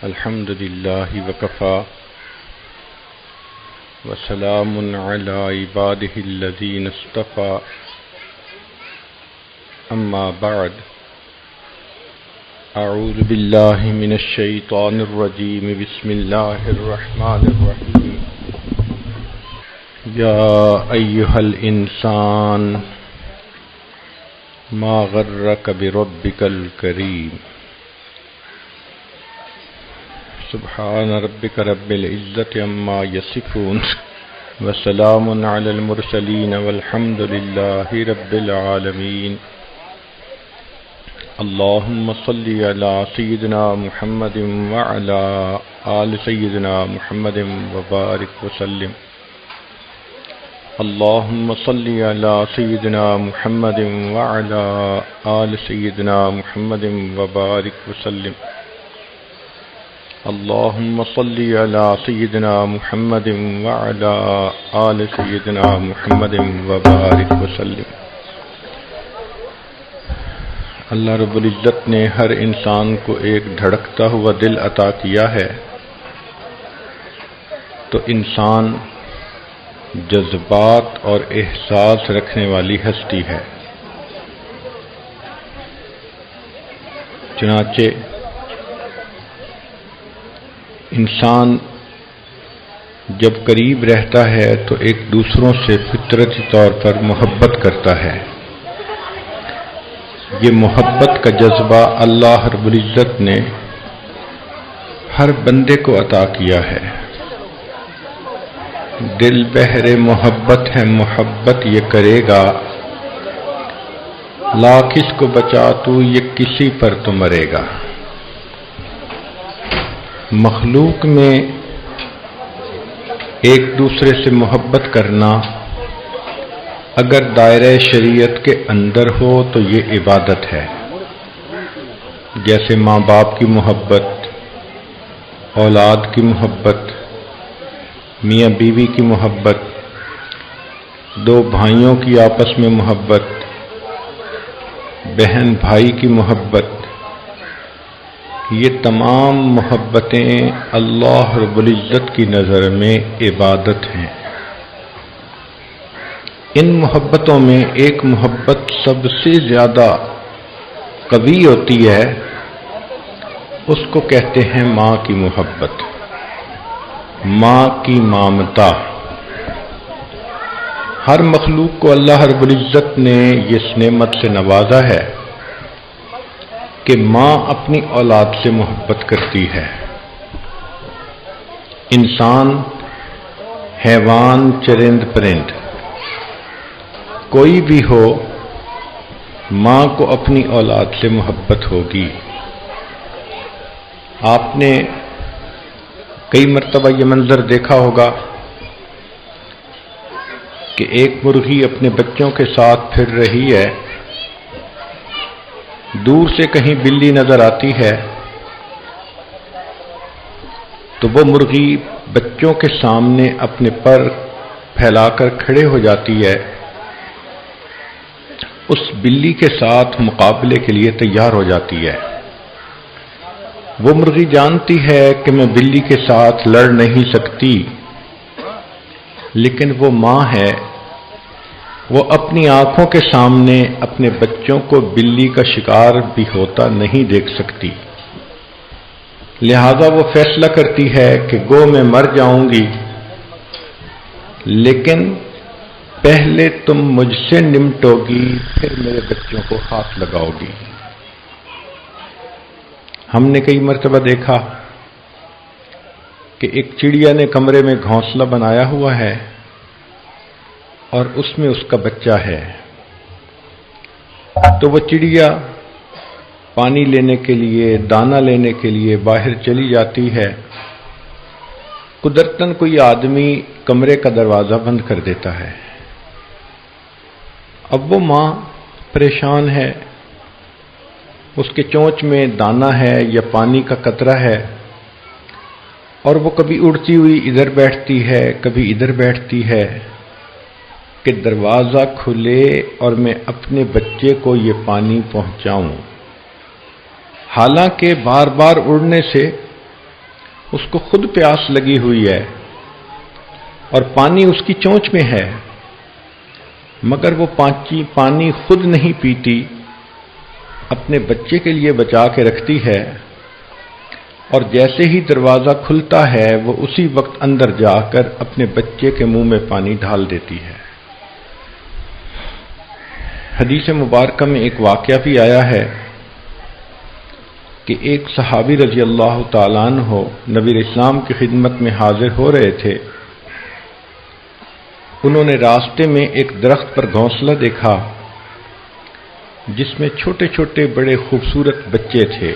الحمد لله وكفى وسلام على عباده الذين اصطفى أما بعد أعوذ بالله من الشيطان الرجيم بسم الله الرحمن الرحيم يا أيها الإنسان ما غرك بربك الكريم سبحان ربك رب العزة عما يصفون وسلام على المرسلين والحمد لله رب العالمين اللهم صل على سيدنا محمد وعلى آل سيدنا محمد وبارك وسلم اللهم صل على سيدنا محمد وعلى آل سيدنا محمد وبارك وسلم اللهم صل على سيدنا محمد وعلى آل سيدنا محمد وبارك وسلم۔ اللہ رب العزت نے ہر انسان کو ایک دھڑکتا ہوا دل عطا کیا ہے، تو انسان جذبات اور احساس رکھنے والی ہستی ہے۔ چنانچہ انسان جب قریب رہتا ہے تو ایک دوسروں سے فطرتی طور پر محبت کرتا ہے۔ یہ محبت کا جذبہ اللہ رب العزت نے ہر بندے کو عطا کیا ہے۔ دل بہر محبت ہے محبت یہ کرے گا، لاکھ اس کو بچا تو یہ کسی پر تو مرے گا۔ مخلوق میں ایک دوسرے سے محبت کرنا اگر دائرہ شریعت کے اندر ہو تو یہ عبادت ہے، جیسے ماں باپ کی محبت، اولاد کی محبت، میاں بیوی کی محبت، دو بھائیوں کی آپس میں محبت، بہن بھائی کی محبت، یہ تمام محبتیں اللہ رب العزت کی نظر میں عبادت ہیں۔ ان محبتوں میں ایک محبت سب سے زیادہ قوی ہوتی ہے، اس کو کہتے ہیں ماں کی محبت، ماں کی مامتا۔ ہر مخلوق کو اللہ رب العزت نے اس نعمت سے نوازا ہے کہ ماں اپنی اولاد سے محبت کرتی ہے۔ انسان، حیوان، چرند پرند، کوئی بھی ہو، ماں کو اپنی اولاد سے محبت ہوگی۔ آپ نے کئی مرتبہ یہ منظر دیکھا ہوگا کہ ایک مرغی اپنے بچوں کے ساتھ پھر رہی ہے، دور سے کہیں بلی نظر آتی ہے تو وہ مرغی بچوں کے سامنے اپنے پر پھیلا کر کھڑے ہو جاتی ہے، اس بلی کے ساتھ مقابلے کے لیے تیار ہو جاتی ہے۔ وہ مرغی جانتی ہے کہ میں بلی کے ساتھ لڑ نہیں سکتی، لیکن وہ ماں ہے، وہ اپنی آنکھوں کے سامنے اپنے بچوں کو بلی کا شکار بھی ہوتا نہیں دیکھ سکتی، لہذا وہ فیصلہ کرتی ہے کہ گو میں مر جاؤں گی، لیکن پہلے تم مجھ سے نمٹو گی، پھر میرے بچوں کو ہاتھ لگاؤ گی۔ ہم نے کئی مرتبہ دیکھا کہ ایک چڑیا نے کمرے میں گھونسلہ بنایا ہوا ہے اور اس میں اس کا بچہ ہے، تو وہ چڑیا پانی لینے کے لیے، دانہ لینے کے لیے باہر چلی جاتی ہے، قدرتاً کوئی آدمی کمرے کا دروازہ بند کر دیتا ہے۔ اب وہ ماں پریشان ہے، اس کے چونچ میں دانہ ہے یا پانی کا قطرہ ہے، اور وہ کبھی اڑتی ہوئی ادھر بیٹھتی ہے، کبھی ادھر بیٹھتی ہے کہ دروازہ کھلے اور میں اپنے بچے کو یہ پانی پہنچاؤں۔ حالانکہ بار بار اڑنے سے اس کو خود پیاس لگی ہوئی ہے اور پانی اس کی چونچ میں ہے، مگر وہ پانی خود نہیں پیتی، اپنے بچے کے لیے بچا کے رکھتی ہے، اور جیسے ہی دروازہ کھلتا ہے وہ اسی وقت اندر جا کر اپنے بچے کے منہ میں پانی ڈال دیتی ہے۔ حدیث مبارکہ میں ایک واقعہ بھی آیا ہے کہ ایک صحابی رضی اللہ تعالیٰ عنہ نبی اسلام کی خدمت میں حاضر ہو رہے تھے۔ انہوں نے راستے میں ایک درخت پر گھونسلہ دیکھا جس میں چھوٹے چھوٹے بڑے خوبصورت بچے تھے۔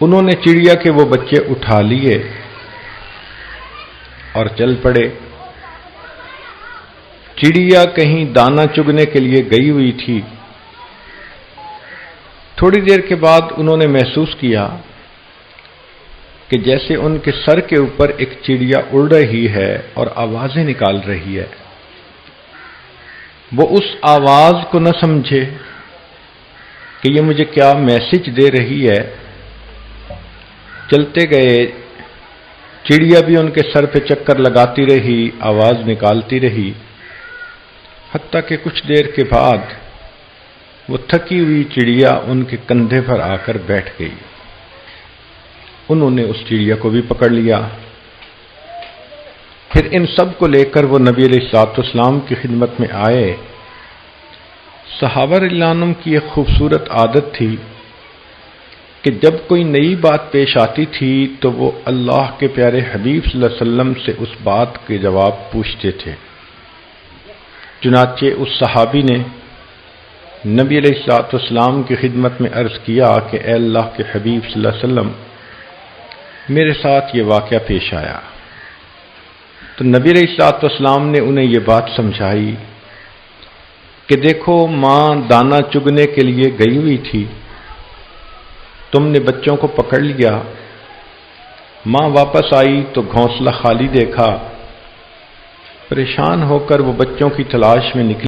انہوں نے چڑیا کے وہ بچے اٹھا لیے اور چل پڑے۔ چڑیا کہیں دانہ چگنے کے لیے گئی ہوئی تھی۔ تھوڑی دیر کے بعد انہوں نے محسوس کیا کہ جیسے ان کے سر کے اوپر ایک چڑیا اڑ رہی ہے اور آوازیں نکال رہی ہے۔ وہ اس آواز کو نہ سمجھے کہ یہ مجھے کیا میسج دے رہی ہے، چلتے گئے، چڑیا بھی ان کے سر پہ چکر لگاتی رہی، آواز نکالتی رہی، حتیٰ کہ کچھ دیر کے بعد وہ تھکی ہوئی چڑیا ان کے کندھے پر آ کر بیٹھ گئی۔ انہوں نے اس چڑیا کو بھی پکڑ لیا۔ پھر ان سب کو لے کر وہ نبی علیہ الصلوۃ والسلام کی خدمت میں آئے۔ صحابہ رضی اللہ عنہم کی ایک خوبصورت عادت تھی کہ جب کوئی نئی بات پیش آتی تھی تو وہ اللہ کے پیارے حبیب صلی اللہ علیہ وسلم سے اس بات کے جواب پوچھتے تھے۔ چنانچہ اس صحابی نے نبی علیہ الصلوۃ والسلام کی خدمت میں عرض کیا کہ اے اللہ کے حبیب صلی اللہ علیہ وسلم، میرے ساتھ یہ واقعہ پیش آیا۔ تو نبی علیہ الصلوۃ والسلام نے انہیں یہ بات سمجھائی کہ دیکھو، ماں دانہ چگنے کے لیے گئی ہوئی تھی، تم نے بچوں کو پکڑ لیا، ماں واپس آئی تو گھونسلہ خالی دیکھا، پریشان ہو کر وہ بچوں کی تلاش میں نکلی۔